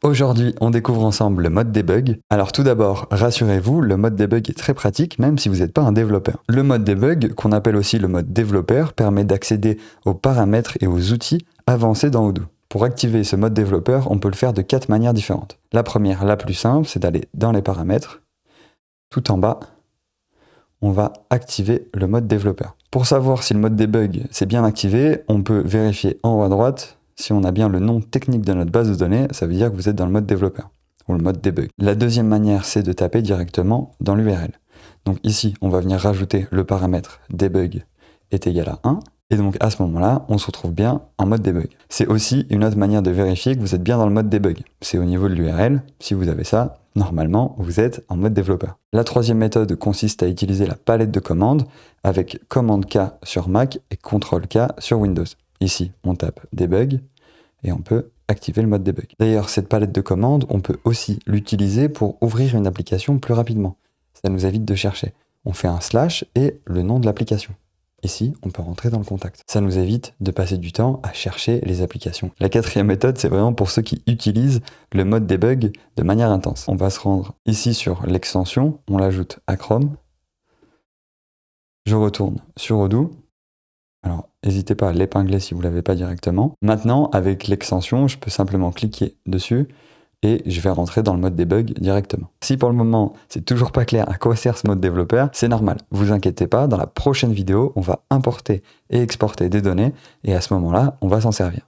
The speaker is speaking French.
Aujourd'hui, on découvre ensemble le mode debug. Alors tout d'abord, rassurez-vous, le mode debug est très pratique même si vous n'êtes pas un développeur. Le mode debug, qu'on appelle aussi le mode développeur, permet d'accéder aux paramètres et aux outils avancés dans Odoo. Pour activer ce mode développeur, on peut le faire de 4 manières différentes. La première, la plus simple, c'est d'aller dans les paramètres. Tout en bas, on va activer le mode développeur. Pour savoir si le mode debug s'est bien activé, on peut vérifier en haut à droite si on a bien le nom technique de notre base de données, ça veut dire que vous êtes dans le mode développeur ou le mode debug. La deuxième manière, c'est de taper directement dans l'URL. Donc ici, on va venir rajouter le paramètre debug est égal à 1. Et donc à ce moment-là, on se retrouve bien en mode debug. C'est aussi une autre manière de vérifier que vous êtes bien dans le mode debug. C'est au niveau de l'URL. Si vous avez ça, normalement, vous êtes en mode développeur. La troisième méthode consiste à utiliser la palette de commandes avec commande K sur Mac et CTRL K sur Windows. Ici, on tape debug et on peut activer le mode debug. D'ailleurs, cette palette de commandes, on peut aussi l'utiliser pour ouvrir une application plus rapidement. Ça nous évite de chercher. On fait un slash et le nom de l'application. Ici, on peut rentrer dans le contact. Ça nous évite de passer du temps à chercher les applications. La quatrième méthode, c'est vraiment pour ceux qui utilisent le mode debug de manière intense. On va se rendre ici sur l'extension, on l'ajoute à Chrome. Je retourne sur Odoo. Alors, n'hésitez pas à l'épingler si vous ne l'avez pas directement. Maintenant, avec l'extension, je peux simplement cliquer dessus et je vais rentrer dans le mode debug directement. Si pour le moment, c'est toujours pas clair à quoi sert ce mode développeur, c'est normal. Vous inquiétez pas, dans la prochaine vidéo, on va importer et exporter des données et à ce moment-là, on va s'en servir.